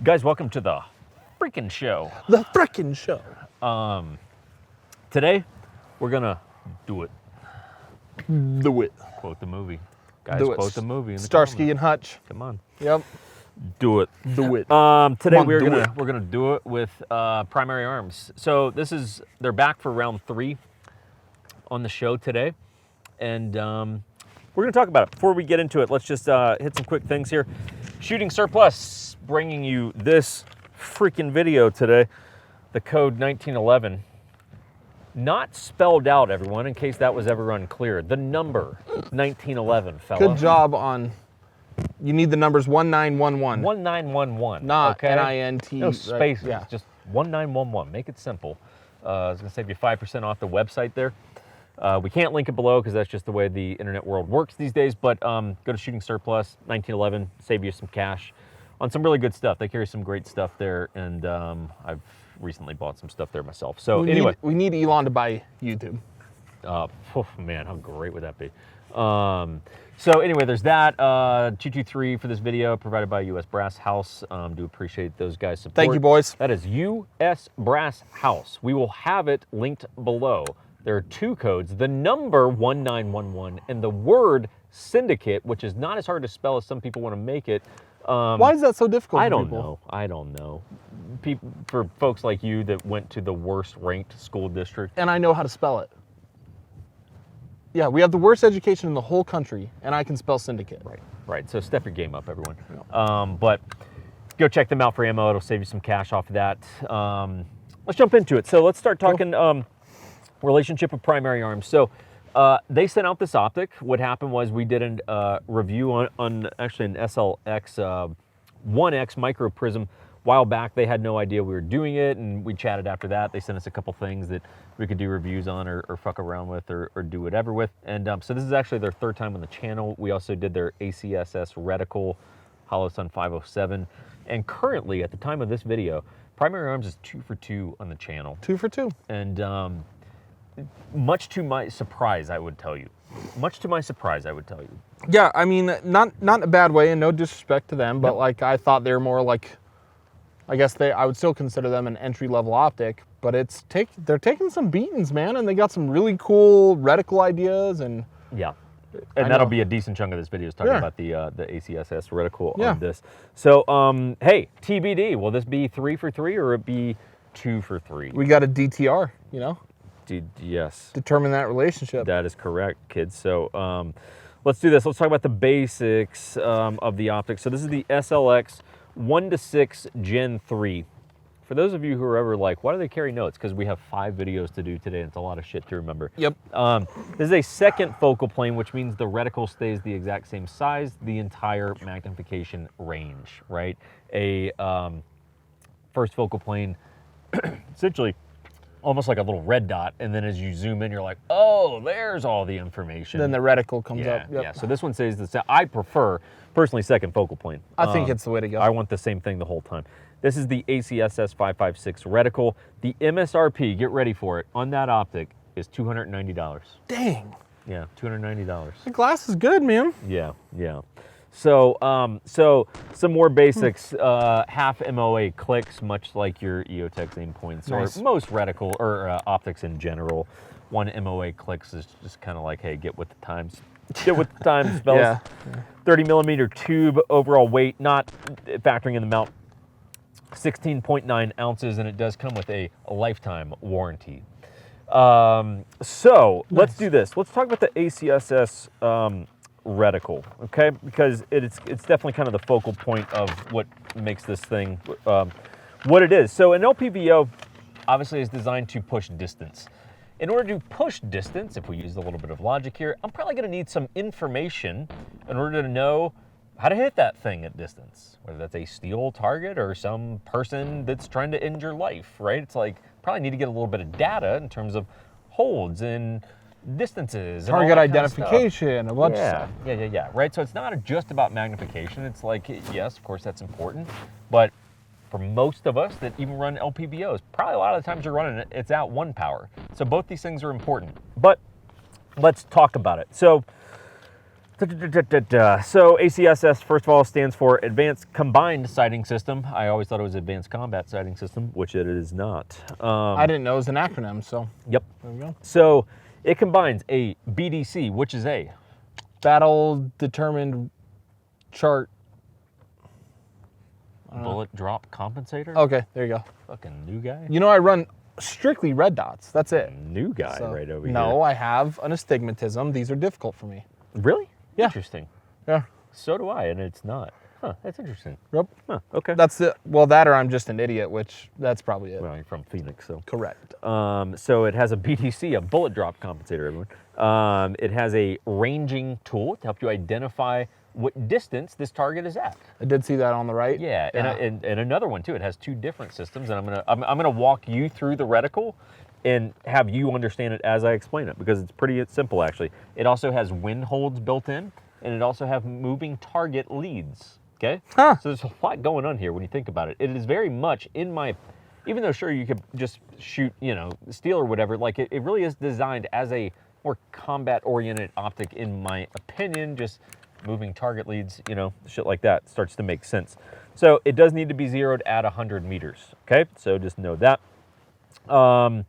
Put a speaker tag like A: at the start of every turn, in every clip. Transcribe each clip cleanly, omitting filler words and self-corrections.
A: Guys, welcome to the freaking show.
B: The frickin' show.
A: Today, we're gonna do it.
B: Do it.
A: Quote the movie. Guys,
B: Do it.
A: quote the movie. In the
B: Starsky
A: comments.
B: and Hutch.
A: Come on.
B: Yep.
A: Do it.
B: Do it.
A: Today
B: Come on,
A: we're
B: do
A: gonna do it with Primary Arms. So they're back for round 3 on the show today, and we're gonna talk about it. Before we get into it, let's just hit some quick things here. Shooting Surplus bringing you this freaking video today. The code 1911. Not spelled out, everyone, in case that was ever unclear. The number 1911, fella.
B: Good job on. You need the numbers 1911.
A: 1911.
B: Not
A: okay?
B: N-I-N-T.
A: No spaces.
B: Yeah.
A: Just 1911. Make it simple. It's going to save you 5% off the website there. We can't link it below because that's just the way the internet world works these days. But go to Shooting Surplus 1911. Save you some cash on some really good stuff. They carry some great stuff there, and I've recently bought some stuff there myself. So
B: we need Elon to buy YouTube.
A: Oh man, how great would that be? So anyway, there's that 223 for this video, provided by US Brass House. Do appreciate those guys' support.
B: Thank you, boys.
A: That is US Brass House. We will have it linked below. There are 2 codes: the number 1911 and the word Syndicate, which is not as hard to spell as some people want to make it.
B: Why is that so difficult?
A: I don't know. I don't know. For folks like you that went to the worst ranked school district.
B: And I know how to spell it. Yeah, we have the worst education in the whole country, and I can spell Syndicate.
A: Right. So step your game up, everyone. But go check them out for ammo. It'll save you some cash off of that. Let's jump into it. So let's start talking relationship with Primary Arms. So they sent out this optic. What happened was we did a review on actually an SLX 1X micro prism a while back. They had no idea we were doing it, and we chatted after that. They sent us a couple things that we could do reviews on or fuck around with or do whatever with. And so this is actually their 3rd time on the channel. We also did their ACSS reticle, Hollow Sun 507. And currently, at the time of this video, Primary Arms is 2 for 2 on the channel.
B: 2 for 2.
A: And much to my surprise, I would tell you.
B: Yeah, I mean, not in a bad way, and no disrespect to them, but like I thought they were more like, I guess I would still consider them an entry-level optic, but they're taking some beatings, man, and they got some really cool reticle ideas, and
A: yeah, and that'll be a decent chunk of this video is talking about the ACSS reticle on this. So, hey, TBD, will this be 3 for 3 or it be 2 for 3?
B: We got a DTR, you know.
A: Yes.
B: Determine that relationship.
A: That is correct, kids. So let's do this. Let's talk about the basics of the optics. So this is the SLX 1-6 Gen 3. For those of you who are ever like, why do they carry notes? Because we have 5 videos to do today, and it's a lot of shit to remember.
B: Yep.
A: This is a second focal plane, which means the reticle stays the exact same size, the entire magnification range, right? A first focal plane, essentially, almost like a little red dot, and then as you zoom in, you're like, oh, there's all the information.
B: Then the reticle comes up.
A: Yep. Yeah, so this one says the I prefer, personally, second focal plane.
B: I think it's the way to go.
A: I want the same thing the whole time. This is the ACSS 556 reticle. The MSRP, get ready for it, on that optic is $290.
B: Dang.
A: Yeah, $290.
B: The glass is good, man.
A: Yeah. So, some more basics. Half MOA clicks, much like your EOTech aim points, or most reticle or optics in general. 1 MOA clicks is just kind of like, hey, get with the times. Get with the times, fellas. 30 millimeter tube, overall weight, not factoring in the mount, 16.9 ounces, and it does come with a lifetime warranty. So let's do this. Let's talk about the ACSS reticle, okay? Because it's definitely kind of the focal point of what makes this thing what it is. So an LPVO obviously is designed to push distance. In order to push distance, if we use a little bit of logic here, I'm probably going to need some information in order to know how to hit that thing at distance, whether that's a steel target or some person that's trying to end your life, right? It's like, probably need to get a little bit of data in terms of holds and distances. And all
B: Target
A: that kind of stuff.
B: identification, a bunch of
A: Yeah,
B: stuff.
A: yeah, right? So it's not just about magnification. It's like, yes, of course that's important, but for most of us that even run LPVOs, probably a lot of the times you're running it, it's at 1 power. So both these things are important, but let's talk about it. So ACSS, first of all, stands for Advanced Combined Sighting System. I always thought it was Advanced Combat Sighting System, which it is not.
B: I didn't know it was an acronym, so
A: Yep.
B: there we go.
A: So it combines a BDC, which is a
B: Battle determined chart.
A: bullet drop compensator.
B: Okay, there you go.
A: Fucking new guy.
B: You know, I run strictly red dots. That's it.
A: New guy
B: So,
A: right over here.
B: no, I have an astigmatism. These are difficult for me.
A: Really?
B: Yeah.
A: Interesting.
B: Yeah.
A: So do I, and it's not. Huh, that's interesting.
B: Yep.
A: Huh, okay.
B: That's it. Well, that or I'm just an idiot, which that's probably it.
A: Well, you're from Phoenix, so.
B: Correct.
A: So it has a BDC, a bullet drop compensator, everyone. It has a ranging tool to help you identify what distance this target is at.
B: I did see that on the right.
A: Yeah, and another one too. It has 2 different systems, and I'm gonna walk you through the reticle and have you understand it as I explain it, because it's pretty simple actually. It also has wind holds built in, and it also have moving target leads. Okay,
B: Huh.
A: so there's a lot going on here when you think about it. It is very much in my, even though sure you could just shoot, you know, steel or whatever, like it really is designed as a more combat oriented optic in my opinion. Just moving target leads, you know, shit like that starts to make sense. So it does need to be zeroed at 100 meters. Okay, so just know that. And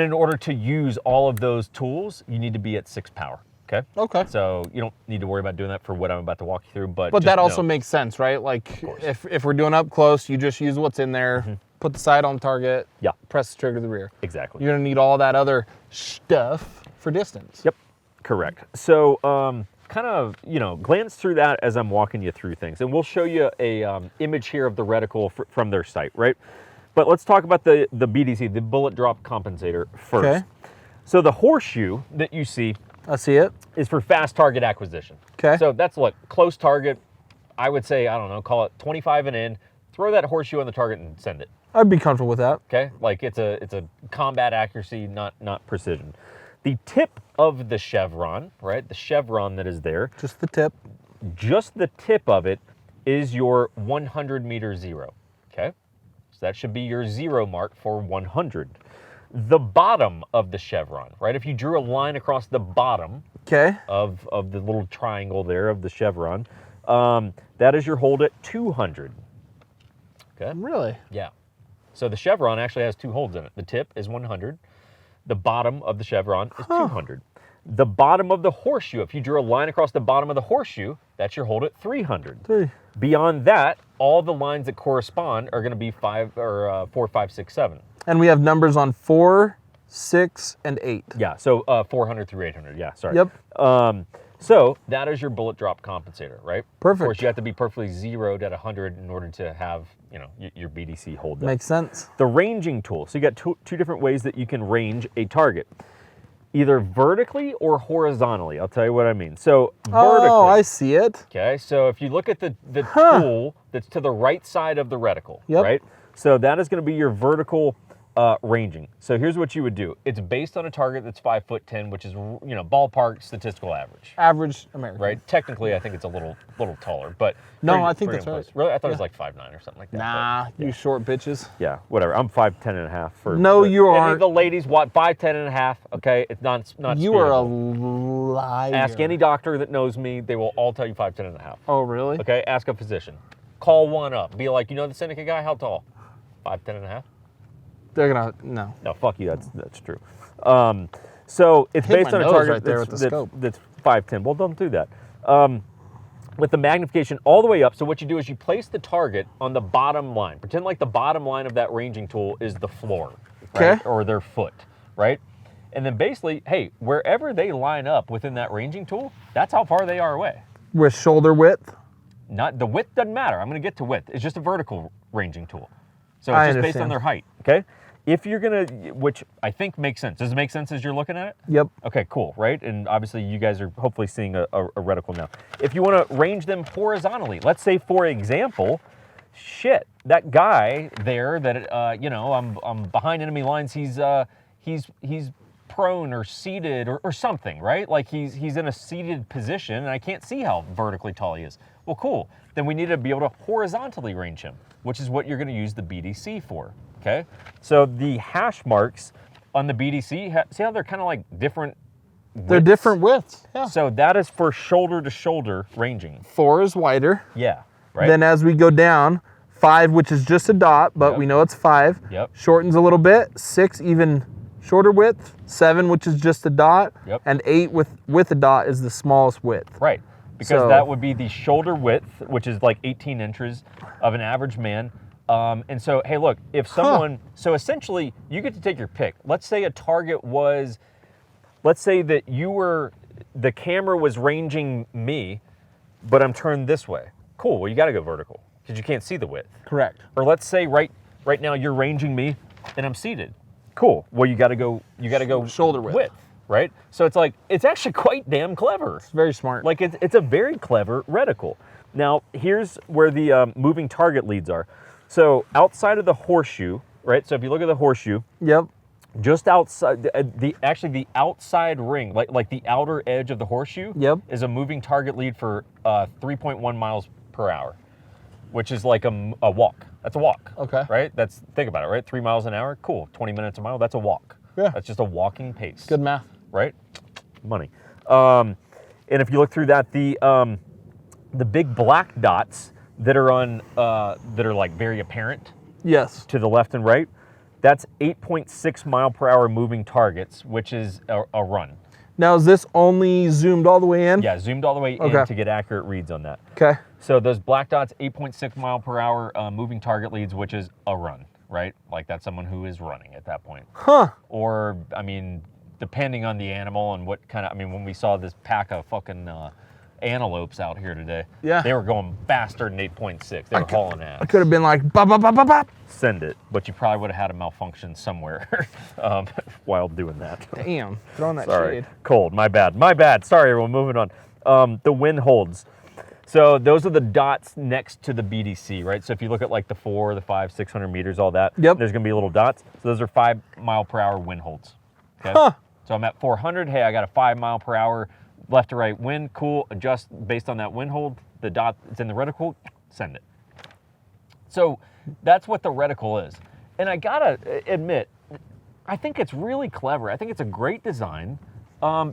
A: in order to use all of those tools, you need to be at 6 power. Okay.
B: Okay.
A: So you don't need to worry about doing that for what I'm about to walk you through, but
B: But
A: just
B: that also
A: know.
B: makes sense, right? Like if we're doing up close, you just use what's in there, put the sight on target,
A: Yeah.
B: press the trigger to the rear.
A: Exactly.
B: You're gonna need all that other stuff for distance.
A: Yep, correct. So kind of, you know, glance through that as I'm walking you through things. And we'll show you a image here of the reticle from their site, right? But let's talk about the BDC, the bullet drop compensator first.
B: Okay.
A: So the horseshoe that you see
B: I see it.
A: is for fast target acquisition.
B: Okay.
A: So that's what, close target, I would say, I don't know, call it 25 and in, throw that horseshoe on the target and send it.
B: I'd be comfortable with that.
A: Okay, like it's a combat accuracy, not precision. The tip of the chevron, right? The chevron that is there,
B: Just the tip.
A: just the tip of it is your 100 meter zero. Okay, so that should be your zero mark for 100. The bottom of the chevron, right? If you drew a line across the bottom
B: Okay.
A: of the little triangle there of the chevron, that is your hold at 200. Okay.
B: Really?
A: Yeah. So the chevron actually has 2 holds in it. The tip is 100. The bottom of the chevron is 200. The bottom of the horseshoe, if you drew a line across the bottom of the horseshoe, that's your hold at 300.
B: 3.
A: Beyond that, all the lines that correspond are going to be 4, 5, 6, 7.
B: And we have numbers on 4, 6, and 8.
A: Yeah, so 400 through 800. Yeah, sorry.
B: Yep.
A: So that is your bullet drop compensator, right?
B: Perfect.
A: Of course, you have to be perfectly zeroed at 100 in order to have, you know, your BDC hold that.
B: Makes sense.
A: The ranging tool. So you got two different ways that you can range a target, either vertically or horizontally. I'll tell you what I mean. So vertically.
B: Oh, I see it.
A: Okay, so if you look at the tool that's to the right side of the reticle,
B: Yep.
A: right? So that is going to be your vertical ranging. So here's what you would do. It's based on a target that's 5'10", which is, you know, ballpark statistical average.
B: Average American.
A: Right? Technically, I think it's a little taller, but
B: No, I think that's right.
A: Really, I thought it was like 5'9" or something like that.
B: Nah,
A: but,
B: you short bitches.
A: yeah, whatever. I'm 5'10" and a half. For
B: No, you
A: any
B: aren't.
A: of the ladies, what 5'10" and a half? Okay, it's not.
B: You are a
A: spiritable.
B: liar.
A: Ask any doctor that knows me; they will all tell you 5'10" and a half.
B: Oh, really?
A: Okay, ask a physician. Call one up. Be like, you know the Syndicate guy? How tall? 5'10" and a half.
B: They're gonna no.
A: No, fuck you. That's true. So it's
B: Hit
A: based
B: my
A: on a
B: nose
A: target
B: right there with the scope.
A: that's 5'10". Well, don't do that. With the magnification all the way up, so what you do is you place the target on the bottom line. Pretend like the bottom line of that ranging tool is the floor, right?
B: Okay.
A: Or their foot, right? And then basically, hey, wherever they line up within that ranging tool, that's how far they are away.
B: With shoulder width.
A: Not the width doesn't matter. I'm going to get to width. It's just a vertical ranging tool. So
B: I
A: it's just based on
B: understand.
A: their height, okay? If you're going to, which I think makes sense. Does it make sense as you're looking at it?
B: Yep.
A: Okay, cool, right? And obviously you guys are hopefully seeing a reticle now. If you want to range them horizontally, let's say, for example, shit, that guy there that, you know, I'm behind enemy lines, he's prone or seated or something, right? Like he's in a seated position and I can't see how vertically tall he is. Well, cool. Then we need to be able to horizontally range him, which is what you're going to use the BDC for, okay? So the hash marks on the BDC, see how they're kind of like different widths?
B: They're different widths, yeah.
A: So that is for shoulder to shoulder ranging.
B: 4 is wider.
A: Yeah, right?
B: Then as we go down, 5, which is just a dot, but we know it's 5, shortens a little bit. 6, even shorter width. 7, which is just a dot. And 8 with a dot is the smallest width.
A: Right, because that would be the shoulder width, which is like 18 inches of an average man. And so, hey, look, if someone, so essentially you get to take your pick. Let's say a target was, let's say that the camera was ranging me, but I'm turned this way. Cool, well, you gotta go vertical because you can't see the width.
B: Correct.
A: Or let's say right now you're ranging me and I'm seated. Cool, well, you gotta go
B: shoulder width.
A: Right? So it's like, it's actually quite damn clever.
B: It's very smart.
A: Like it's a very clever reticle. Now, here's where the moving target leads are. So outside of the horseshoe, right? So if you look at the horseshoe, just outside, the outside ring, like the outer edge of the horseshoe, is a moving target lead for 3.1 miles per hour, which is like a walk. That's a walk. Okay. Right? Think about it, right? 3 miles an hour, cool. 20 minutes a mile, that's a walk. Yeah. That's just a walking pace.
B: Good math.
A: Right? Money. And if you look through that, the big black dots that are on that are like very apparent to the left and right, that's 8.6 mile per hour moving targets, which is a run.
B: Now, is this only zoomed all the way in?
A: Yeah, zoomed all the way in to get accurate reads on that.
B: Okay.
A: So those black dots, 8.6 mile per hour moving target leads, which is a run, right? Like that's someone who is running at that point. Or, I mean, depending on the animal and what kind of, I mean, when we saw this pack of fucking antelopes out here today, they were going faster than 8.6. They were hauling ass.
B: I could have been like, bop, bop, bop, bop, bop.
A: Send it, but you probably would have had a malfunction somewhere while doing that.
B: Damn, throwing that
A: Sorry.
B: shade.
A: Cold, my bad. Sorry, everyone, moving on. The wind holds. So those are the dots next to the BDC, right? So if you look at like the 4, the 5, 600 meters, all that, there's gonna be little dots. So those are 5 mile per hour wind holds. Okay? So I'm at 400, hey, I got a 5 mile per hour left to right wind, cool, adjust based on that wind hold, the dot that's in the reticle, send it. So that's what the reticle is. And I gotta admit, I think it's really clever. I think it's a great design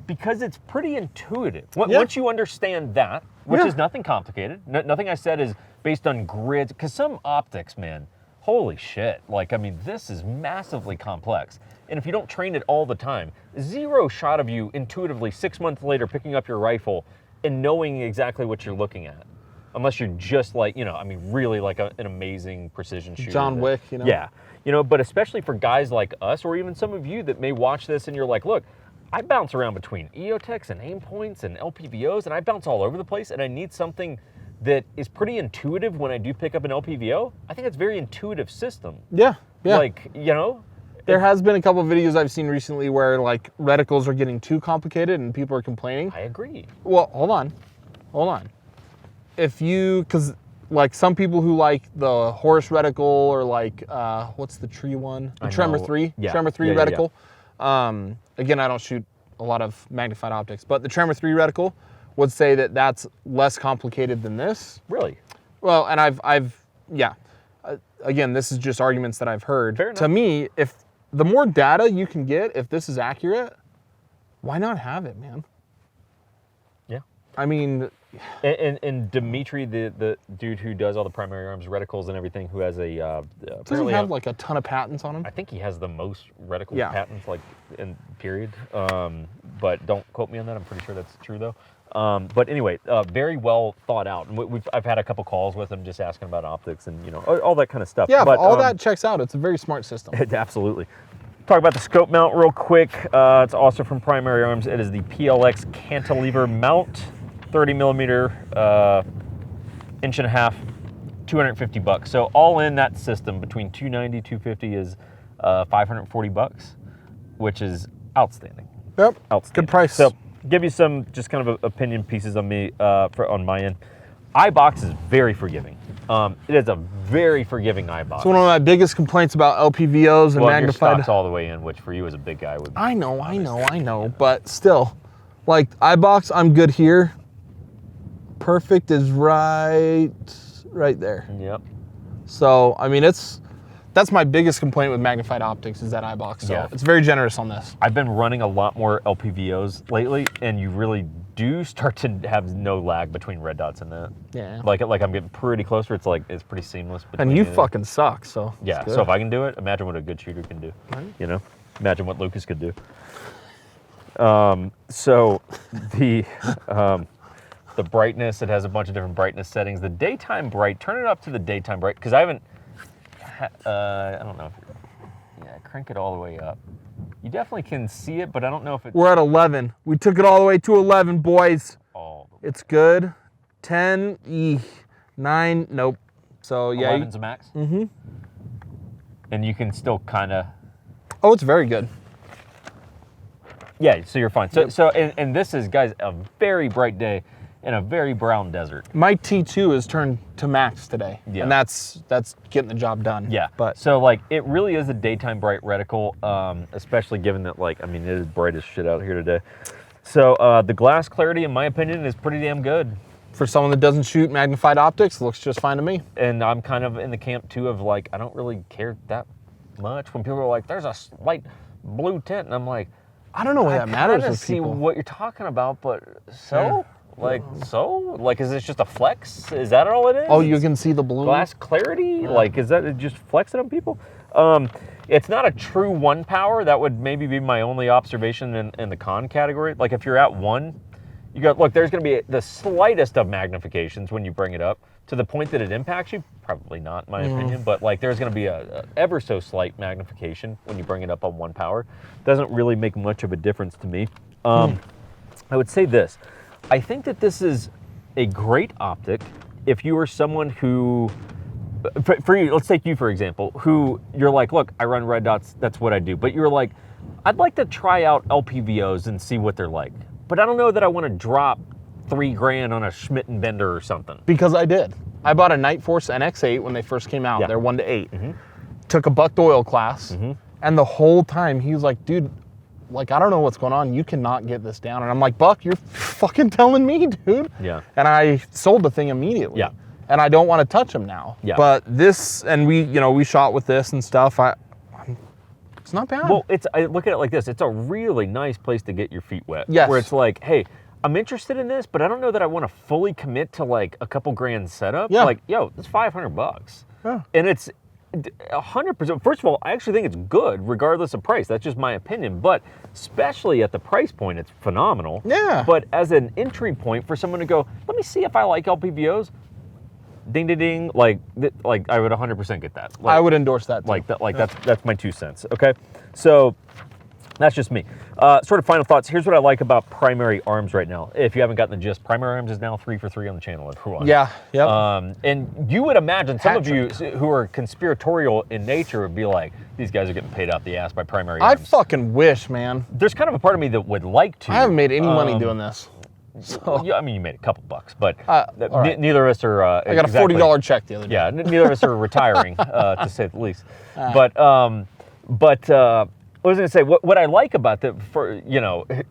A: because it's pretty intuitive. Once you understand that, which is nothing complicated, nothing I said is based on grids, because some optics, man, holy shit. Like, I mean, this is massively complex. And if you don't train it all the time, zero shot of you intuitively 6 months later picking up your rifle and knowing exactly what you're looking at. Unless you're just like, you know, I mean, really like an amazing precision shooter.
B: John Wick, you know?
A: Yeah. You know, but especially for guys like us, or even some of you that may watch this and you're like, look, I bounce around between EOTechs and aim points and LPVOs, and I bounce all over the place, and I need something that is pretty intuitive when I do pick up an LPVO. I think it's a very intuitive system.
B: Yeah.
A: Like, you know?
B: There has been a couple of videos I've seen recently where like reticles are getting too complicated and people are complaining.
A: I agree.
B: Well, hold on. Because like some people who like the horse reticle or like, what's the tree one? The Tremor 3.
A: Yeah.
B: Tremor 3 reticle. Again, I don't shoot a lot of magnified optics, but the Tremor 3 reticle would say that that's less complicated than this.
A: Really?
B: Well, and again, this is just arguments that I've heard.
A: Fair enough.
B: To me, if the more data you can get, if this is accurate, why not have it, man?
A: Yeah.
B: I mean...
A: And Dimitri, the dude who does all the primary arms reticles and everything, who has a...
B: doesn't he have like a ton of patents on him?
A: I think he has the most reticle patents, like, in period. But don't quote me on that. I'm pretty sure that's true, though. But anyway, very well thought out. And I've had a couple calls with him just asking about optics and, you know, all that kind of stuff.
B: Yeah, but all that checks out. It's a very smart system.
A: Absolutely. Talk about the scope mount real quick. It's also from Primary Arms. It is the PLX cantilever mount, 30 millimeter, 1.5 inch, $250. So all in that system between $290, $250 is $540, which is outstanding.
B: Yep.
A: Outstanding.
B: Good price.
A: So give you some just kind of opinion pieces on me on my end. iBox is very forgiving. It is a very forgiving eye box.
B: It's one of my biggest complaints about LPVOs and
A: well,
B: magnified.
A: your stock's all the way in, which for you as a big guy would be.
B: I know, but still, like eye box, I'm good here. Perfect is right there.
A: Yep.
B: So I mean, that's my biggest complaint with magnified optics is that eye box. So
A: Yeah.
B: it's very generous on this.
A: I've been running a lot more LPVOs lately, and you really do start to have no lag between red dots in that.
B: Yeah.
A: Like I'm getting pretty close where it's pretty seamless.
B: And you
A: the-
B: fucking suck, so
A: Yeah.
B: it's
A: So
B: good.
A: if I can do it, imagine what a good shooter can do.
B: Right.
A: You know, imagine what Lucas could do. So the brightness, it has a bunch of different brightness settings. The daytime bright, turn it up to the daytime bright because I haven't. I don't know. Crank it all the way up. You definitely can see it, but I don't know if it's
B: We're at 11. We took it all the way to 11, boys.
A: all the
B: It's good. 10, 9, nope. So yeah.
A: 11's a max. Mm-hmm. And you can still kind of.
B: Oh, it's very good.
A: Yeah, so you're fine. So and this is, guys, a very bright day in a very brown desert.
B: My T2 is turned to max today,
A: Yeah.
B: and that's getting the job done.
A: Yeah,
B: but
A: so like it really is a daytime bright reticle, especially given that like I mean it is bright as shit out here today. So the glass clarity, in my opinion, is pretty damn good.
B: for someone that doesn't shoot magnified optics, it looks just fine to me.
A: And I'm kind of in the camp too of like I don't really care that much when people are like, "There's a slight blue tint," and I'm like,
B: I don't know why that matters
A: I
B: with
A: see
B: people.
A: what you're talking about, but so. Like, is this just a flex? Is that all it is?
B: Oh, you can see the blue?
A: Glass clarity? Like, is that just flexing on people? It's not a true 1 power. That would maybe be my only observation in the con category. Like, if you're at 1, you go, look, there's going to be the slightest of magnifications when you bring it up to the point that it impacts you. Probably not, in my opinion, but like, there's going to be a ever so slight magnification when you bring it up on 1 power. Doesn't really make much of a difference to me. I would say this. I think that this is a great optic if you are someone who, for you, let's take you for example, who you're like, look, I run red dots, that's what I do. But you're like, I'd like to try out LPVOs and see what they're like. But I don't know that I want to drop $3,000 on a Schmidt and Bender or something.
B: Because I did. I bought a Night Force NX8 when they first came out.
A: Yeah.
B: They're 1 to 8. Took a bucked oil class, and the whole time he was like, dude, like, I don't know what's going on. You cannot get this down. And I'm like, Buck, you're fucking telling me, dude.
A: Yeah.
B: And I sold the thing immediately.
A: Yeah.
B: And I don't want to touch them now.
A: Yeah.
B: But this, and we shot with this and stuff. It's not bad.
A: Well, I look at it like this. It's a really nice place to get your feet wet.
B: Yes.
A: Where it's like, hey, I'm interested in this, but I don't know that I want to fully commit to like a couple grand setup.
B: Yeah.
A: Like, yo, it's $500.
B: Yeah.
A: And it's 100%. First of all, I actually think it's good regardless of price. That's just my opinion. But especially at the price point, it's phenomenal.
B: Yeah.
A: But as an entry point for someone to go, let me see if I like LPVOs. Ding, ding, ding. Like I would 100% get that. Like,
B: I would endorse that too.
A: that's my 2 cents. Okay. So that's just me. Sort of final thoughts. Here's what I like about Primary Arms right now. If you haven't gotten the gist, Primary Arms is now 3 for 3 on the channel, everyone.
B: Yeah. Yep.
A: And you would imagine some
B: Hat
A: of you who are conspiratorial in nature would be like, these guys are getting paid out the ass by Primary
B: I
A: Arms.
B: fucking wish, man.
A: There's kind of a part of me that would like to.
B: I haven't made any money doing this. So
A: Yeah, I mean, you made a couple bucks, but
B: all right.
A: neither of us are.
B: I got a $40 check the other day.
A: Yeah, neither of us are retiring, to say the least. But I was going to say, what I like about that,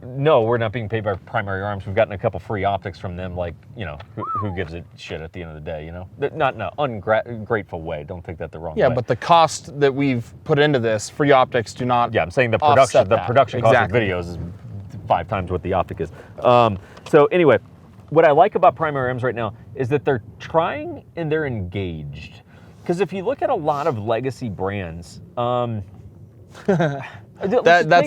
A: no, we're not being paid by Primary Arms. We've gotten a couple free optics from them, like, who gives a shit at the end of the day, Not in an ungrateful way. Don't think that the wrong way.
B: Yeah, but the cost that we've put into this, free optics do not.
A: Yeah, I'm saying the
B: offset
A: production
B: that.
A: cost
B: Exactly.
A: of videos is 5 times what the optic is. So anyway, what I like about Primary Arms right now is that they're trying and they're engaged. Because if you look at a lot of legacy brands,
B: That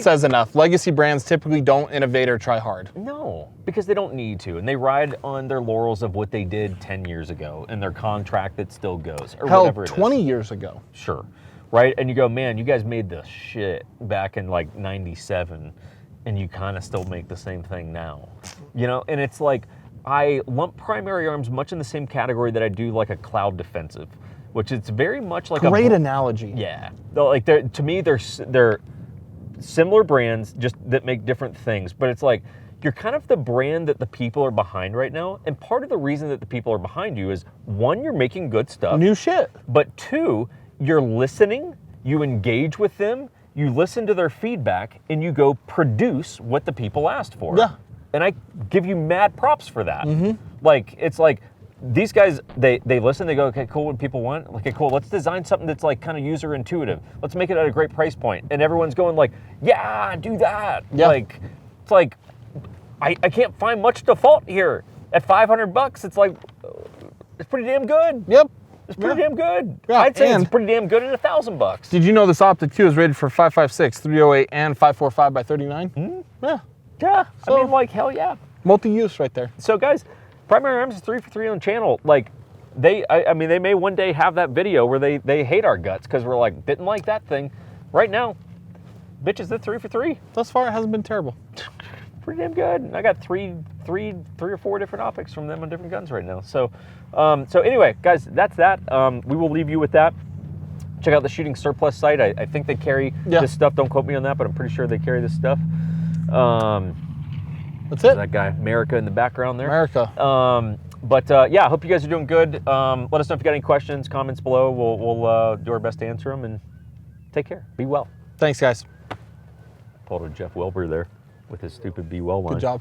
B: says enough. Legacy brands typically don't innovate or try hard.
A: No, because they don't need to, and they ride on their laurels of what they did 10 years ago and their contract that still goes, or
B: Hell,
A: whatever it is.
B: 20 years ago.
A: Sure, right? And you go, man, you guys made this shit back in like '97, and you kind of still make the same thing now, And it's like I lump Primary Arms much in the same category that I do like a Cloud Defensive, which it's very much like
B: Great analogy.
A: Yeah, like to me, they're similar brands, just that make different things. But it's like you're kind of the brand that the people are behind right now. And part of the reason that the people are behind you is, one, you're making good stuff.
B: New shit.
A: But two, you're listening, you engage with them, you listen to their feedback, and you go produce what the people asked for.
B: Yeah.
A: And I give you mad props for that. Like, it's like, these guys, they listen, they go, okay, cool, what people want? Okay, cool, let's design something that's like kind of user intuitive. Let's make it at a great price point. And everyone's going like, yeah, do that.
B: Yeah.
A: Like, it's like, I can't find much to fault here. At $500, it's like, it's pretty damn good.
B: Yep.
A: It's pretty damn good.
B: Yeah,
A: I'd say
B: and
A: it's pretty damn good at $1,000.
B: did you know this optic too is rated for 5.56, 308, and 5.45 by 39? Yeah.
A: Yeah,
B: So-
A: I mean, like, hell yeah.
B: Multi-use right there.
A: So guys, Primary Arms is 3 for 3 on the channel. Like, I mean, they may one day have that video where they hate our guts because we're like, didn't like that thing. Right now, bitches, they're 3 for 3.
B: Thus far, it hasn't been terrible.
A: Pretty damn good. And I got three or four different optics from them on different guns right now. So, so anyway, guys, that's that. We will leave you with that. Check out the Shooting Surplus site. I think they carry this stuff. Don't quote me on that, but I'm pretty sure they carry this stuff.
B: That's it.
A: That guy, America, in the background there.
B: America.
A: But yeah, I hope you guys are doing good. Let us know if you got any questions, comments below. We'll do our best to answer them, and take care. Be well.
B: Thanks, guys.
A: Pulled a Jeff Wilbur there with his stupid Be Well line.
B: Good job.